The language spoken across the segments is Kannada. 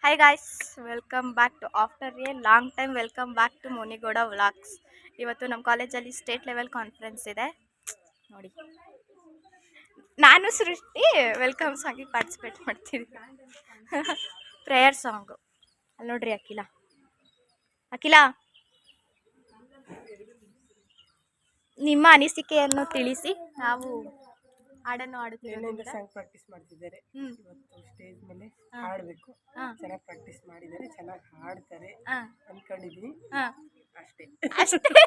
Hi guys, welcome back to after a long time welcome back to Munigowda vlogs. ಇವತ್ತು ನಮ್ಮ ಕಾಲೇಜಲ್ಲಿ ಸ್ಟೇಟ್ ಲೆವೆಲ್ ಕಾನ್ಫರೆನ್ಸ್ ಇದೆ ನೋಡಿ. ನಾನು ಸೃಷ್ಟಿ ವೆಲ್ಕಮ್ ಸಾಂಗಿಗೆ ಪಾರ್ಟಿಸಿಪೇಟ್ ಮಾಡ್ತೀನಿ. ಪ್ರೇಯರ್ ಸಾಂಗು ಅಲ್ಲಿ ನೋಡ್ರಿ. ಅಖಿಲ ಅಖಿಲ ನಿಮ್ಮ ಅನಿಸಿಕೆಯನ್ನು ತಿಳಿಸಿ. ನಾವು ಹಾಡನ್ನು ನಿನ್ನೆಯಿಂದ ಸಾಂಗ್ ಪ್ರಾಕ್ಟೀಸ್ ಮಾಡ್ತಿದ್ದಾರೆ. ಇವತ್ತು ಸ್ಟೇಜ್ ಮೇಲೆ ಹಾಡಬೇಕು. ಚೆನ್ನಾಗಿ ಪ್ರಾಕ್ಟೀಸ್ ಮಾಡಿದ್ದಾರೆ, ಚೆನ್ನಾಗಿ ಹಾಡ್ತಾರೆ ಅನ್ಕೊಂಡಿದೀನಿ. ಅಷ್ಟೇ ಅಷ್ಟೇ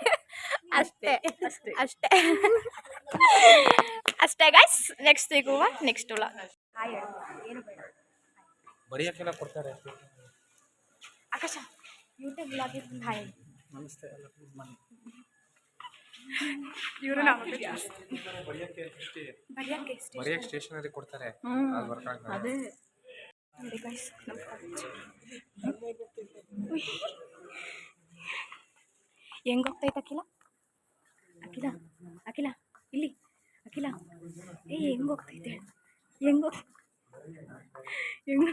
ಅಷ್ಟೇ ಅಷ್ಟೇ ಅಷ್ಟೇ ಅಷ್ಟೇ ಗೈಸ್. ನೆಕ್ಸ್ಟ್ ಸಿಗುವ ನೆಕ್ಸ್ಟ್ ವ್ಲಾಗ್. ಏನು ಬೇಡ ಬರೆಯಕ್ಕೆಲ್ಲ ಕೊಡ್ತಾರೆ. ಆಕಾಶ ಯೂಟ್ಯೂಬ್ ವ್ಲಾಗ್ ಹಾಯ್. ನಮಸ್ತೆ ಎಲ್ಲ ಪ್ಲೀಸ್ ಬನ್ನಿ. ಇವರು ಬರೆಯಕ್ಕೆ ಸ್ಟೇಷನರಿ ಕೊಡ್ತಾರೆ. ಅದು ವರ್ಕ್ ಆಗ್ತದೆ. ಅದೇ ನೋಡಿ ಗೈಸ್ ನಮ್ಮ ಕಾಲೇಜ್ ಹೆಂಗೆ ಹೋಗ್ತೈತೆ ಅಖಿಲ. ಅಖಿಲ ಅಖಿಲ ಇಲ್ಲಿ ಅಖಿಲ ಹೆಂಗೆ ಹೋಗ್ತೈತೆ ಹೆಂಗೆ ಹೆಂಗೆ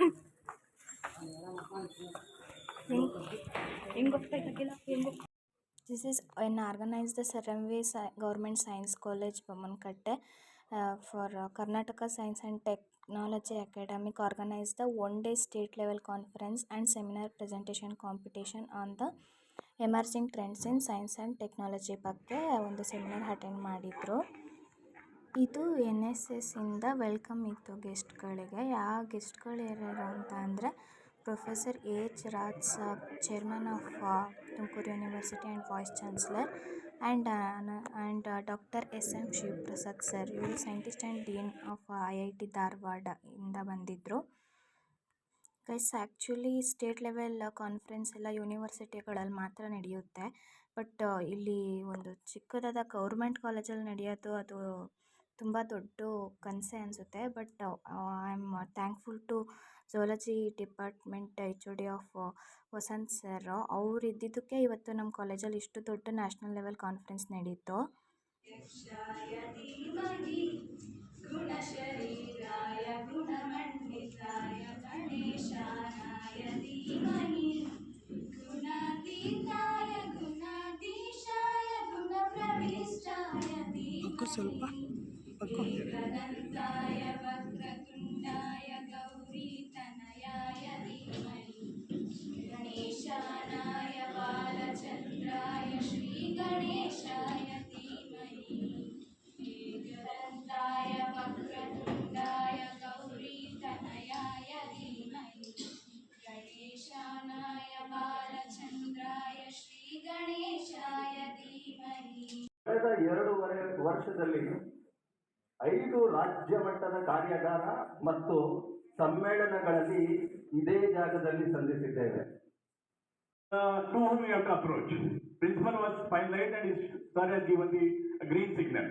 ಹೆಂಗೆ ಹೋಗ್ತೈತೆ ಅಖಿಲ ಹೆಂಗೆ. This is an organized the Saramve Government Science College, Bommankatte, for Karnataka Science and Technology Academic organized the one-day state level conference and seminar presentation competition on the emerging trends in science and technology ಬಗ್ಗೆ ಒಂದು ಸೆಮಿನಾರ್ ಅಟೆಂಡ್ ಮಾಡಿದರು. ಇದು NSS ಇಂದ ವೆಲ್ಕಮ್ ಇತ್ತು ಗೆಸ್ಟ್ಗಳಿಗೆ. ಯಾವ ಗೆಸ್ಟ್ಗಳು ಯಾರ್ಯಾರು ಅಂತ ಅಂದರೆ professor H. Raj Saab, chairman of Tumkur University and vice chancellor, and Dr. S.M. Shiv-Prasad sir. ಇವರು scientist and dean of IIT Dharwad ಇಂದ ಬಂದಿದ್ದರು. Guys actually state level conference ಎಲ್ಲ ಯೂನಿವರ್ಸಿಟಿಗಳಲ್ಲಿ ಮಾತ್ರ ನಡೆಯುತ್ತೆ. ಬಟ್ ಇಲ್ಲಿ ಒಂದು ಚಿಕ್ಕದಾದ ಗೌರ್ಮೆಂಟ್ ಕಾಲೇಜಲ್ಲಿ ನಡೆಯೋದು ಅದು ತುಂಬ ದೊಡ್ಡ ಕನಸೆ ಅನಿಸುತ್ತೆ. But I am thankful to zoology department HOD of Vasanth sir. ಅವ್ರು ಇದ್ದಿದ್ದಕ್ಕೆ ಇವತ್ತು ನಮ್ಮ ಕಾಲೇಜಲ್ಲಿ ಇಷ್ಟು ದೊಡ್ಡ ನ್ಯಾಷನಲ್ ಲೆವೆಲ್ ಕಾನ್ಫರೆನ್ಸ್ ನಡೀತು. ಸ್ವಲ್ಪ ಗಣೇಶಾನಾಯ ಬಾಲಚಂದ್ರಾಯ ಶ್ರೀ ಗಣೇಶಾಯ ಧೀಮಹಿ ಏಕದಂತಾಯ ವಕ್ರತುಂಡಾಯ ಗೌರೀತನಯಾಯ ಧೀಮಹಿ ಗಣೇಶಾನಾಯ ಬಾಲಚಂದ್ರಾಯ ಶ್ರೀ ಗಣೇಶಾಯ ಧೀಮಹಿ. ಕಳೆದ 2.5 ವರ್ಷದಲ್ಲಿ 5 ರಾಜ್ಯ ಮಟ್ಟದ ಕಾರ್ಯಾಗಾರ ಮತ್ತು ಸಮ್ಮೇಳನಗಳಲ್ಲಿ ಇದೇ ಜಾಗದಲ್ಲಿ ಸಂಧಿಸಿದ್ದೇವೆ. To whom we have to approach. Principal was finalized and his sir has given the green signal.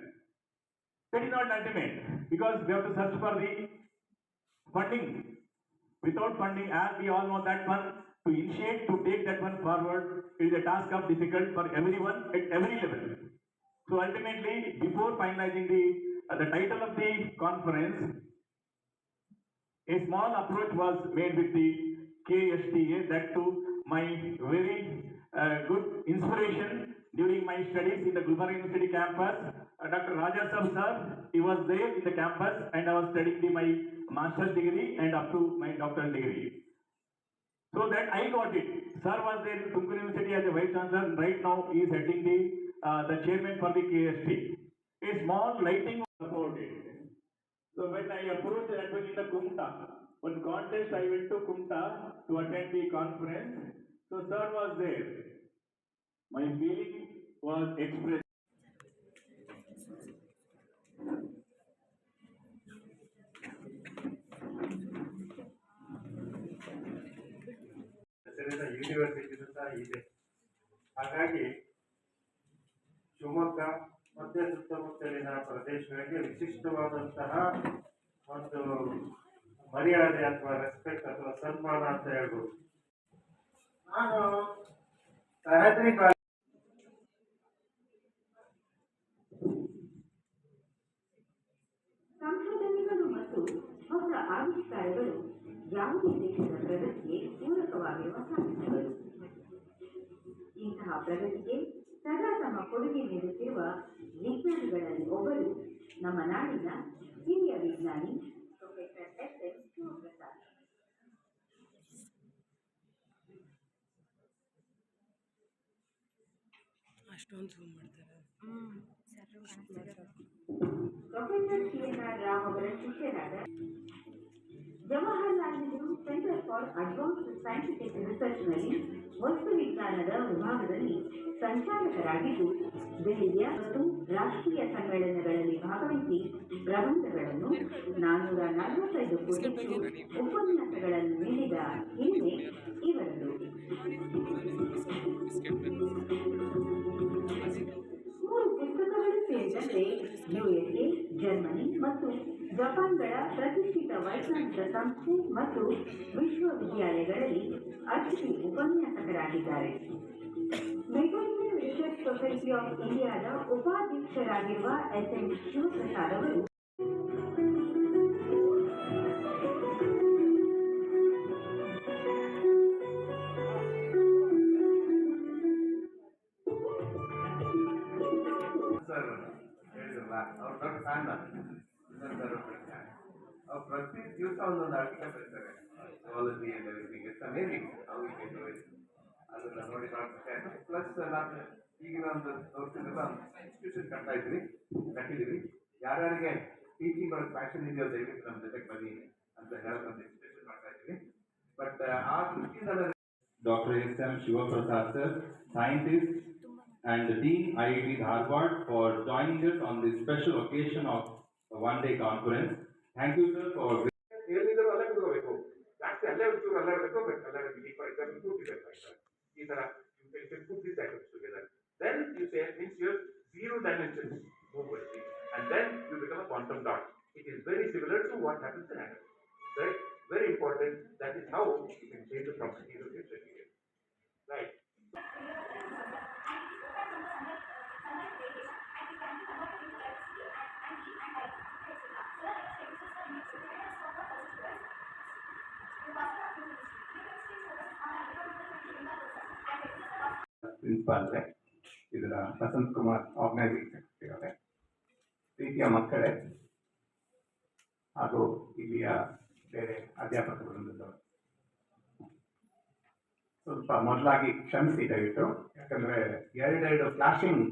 That is not ultimate because we have to search for the funding. Without funding, as we all know, that one to initiate, to take that one forward is a task of difficult for everyone at every level. So ultimately, before finalizing the title of the conference, a small approach was made with the KSTA. That too, my very good inspiration during my studies in the Gulbarga University campus. Dr. Raja Saab sir, he was there in the campus and I was studying my master's degree and up to my doctoral degree. So that I got it. Sir was there in Tumkur University as a vice chancellor. Right now he is heading the chairman for the KST. A small lighting was supported. So when I approached that was in the Kumta, one contest I went to Kumta to attend the conference. So sir was there. My feeling was expressed. University ಸಹ ಇದೆ. ಹಾಗಾಗಿ ಶಿವಮೊಗ್ಗ ಮತ್ತೆ ಸುತ್ತಮುತ್ತಲಿನ ಪ್ರದೇಶಗಳಿಗೆ ವಿಶಿಷ್ಟವಾದಂತಹ ಒಂದು ಮರ್ಯಾದೆ ಅಥವಾ ರೆಸ್ಪೆಕ್ಟ್ ಅಥವಾ ಸನ್ಮಾನ ಅಂತ ಹೇಳ್ಬೋದು. ನಾನು ಸಹ್ಯಾದ್ರಿ ಸಂಶೋಧನೆಗಳು ಮತ್ತು ಆವಿಷ್ಕಾರಗಳು ಯಾವುದೇ ದೇಶದ ಪ್ರಗತಿಗೆ ಪೂರಕವಾಗಿರುವ ಸಾಧನೆಗಳು. ಇಂತಹ ಪ್ರಗತಿಗೆ ಸದಾ ತಮ್ಮ ಕೊಡುಗೆ ನೀಡುತ್ತಿರುವ ವಿಜ್ಞಾನಿಗಳಲ್ಲಿ ಒಬ್ಬರು ನಮ್ಮ ನಾಡಿನ ಹಿರಿಯ ವಿಜ್ಞಾನಿ ಪ್ರೊಫೆಸರ್ ಎಸ್.ಎಂ. ಶಿವಪ್ರಸಾದ್. ಅಷ್ಟೊಂದು ಜೂಮ್ ಮಾಡ್ತಾರೆ. Professor C N R. ರಾವ್ ಅವರ ಶಿಷ್ಯರಾದ Jawaharlal Nehru centre for advanced scientific ರಿಸರ್ಚ್ನಲ್ಲಿ ವಸ್ತು ವಿಜ್ಞಾನದ ವಿಭಾಗದಲ್ಲಿ ಸಂಚಾಲಕರಾಗಿದ್ದು, ದೆಹಲಿಯ ಮತ್ತು ರಾಷ್ಟ್ರೀಯ ಸಮ್ಮೇಳನಗಳಲ್ಲಿ ಭಾಗವಹಿಸಿ ಪ್ರಬಂಧಗಳನ್ನು 445 ಕುರಿತು ಉಪನ್ಯಾಸಗಳನ್ನು ನೀಡಿದ ಹಿರಿಮೆ ಇವರದು. 3 ಪುಸ್ತಕಗಳು ಸೇರಿದಂತೆ USA, ಜರ್ಮನಿ ಮತ್ತು ಜಪಾನ್ಗಳ ಪ್ರತಿಷ್ಠಿತ ವೈಜ್ಞಾನಿಕ ಸಂಸ್ಥೆ ಮತ್ತು ವಿಶ್ವವಿದ್ಯಾಲಯಗಳಲ್ಲಿ ಅತಿಥಿ ಉಪನ್ಯಾಸಕರಾಗಿದ್ದಾರೆ. ಮೆಟೀರಿಯಲ್ ರಿಸರ್ಚ್ ಸೊಸೈಟಿ ಆಫ್ ಇಂಡಿಯಾದ ಉಪಾಧ್ಯಕ್ಷರಾಗಿರುವ ಎಸ್.ಎಂ. ಶಿವಪ್ರಸಾದ್ ಅವರು ಅವ್ರ ದೊಡ್ಡ ಫ್ಯಾನ್ ಅವ್ರು ಪ್ರತಿ ದಿವಸ ಒಂದೊಂದು ಆರ್ಟಿಕಲ್ ಬರ್ತಾರೆ geology and everything. It's amazing how you can do it. ಅದನ್ನ ನೋಡಿ ಪ್ಲಸ್ ನಾನು ಈಗಿನ ಒಂದು ತೋರಿಸಿದ್ರಲ್ಲ ಇನ್ಸ್ಟಿಟ್ಯೂಷನ್ ಕಟ್ಟಿದ್ದೀವಿ. ಯಾರ್ಯಾರಿಗೆ ಟೀಚಿಂಗ್ ಒಳಗೆ ಪ್ಯಾಷನ್ ಇದೆಯೋ ದಯವಿಟ್ಟು ನಮ್ಮ ಜೊತೆಗೆ ಬನ್ನಿ ಅಂತ ಹೇಳೋದು ಒಂದು ಇನ್ಸ್ಟಿಟ್ಯೂಷನ್ ಮಾಡ್ತಾ ಇದ್ದೀವಿ. ಬಟ್ ಆ ದೃಷ್ಟಿಯಿಂದ Dr. S.M. Shivaprasad sir, scientist and the Dean IIT Dharwad for joining us on this special occasion of a one-day conference. Thank you sir for ಹೇಳಿದ್ರು ಅಲ್ಲೇ ಕುತ್ಕೋಬೇಕು, ಜಾಸ್ತಿ ಅಲ್ಲೇ ಒಂಚೂರು ಅಲ್ಲಾಡಬೇಕು, ಬಟ್ ಅಲ್ಲಾಡಬೇಕು ಈ ತರ put these items together. Then you say means your 0 dimensions move with it, and then you become a quantum dot. It is very similar to what happens in atoms. Right? Very important. That is how you can change the properties of your material. Right? Principal ಇದರ ವಸಂತ್ ಕುಮಾರ್ ಆರ್ಗನೈಸಿಂಗ್ ಸೆಕ್ರೆಟರಿ ಪ್ರೀತಿಯ ಮಕ್ಕಳೇ ಹಾಗೂ ಇಲ್ಲಿಯ ಬೇರೆ ಅಧ್ಯಾಪಕ ವೃಂದದವರು, ಸ್ವಲ್ಪ ಮೊದಲಾಗಿ ಕ್ಷಮಿಸಿ ದಯವಿಟ್ಟು. ಯಾಕಂದ್ರೆ ಎರಡೆರಡು ಫ್ಲಾಶಿಂಗ್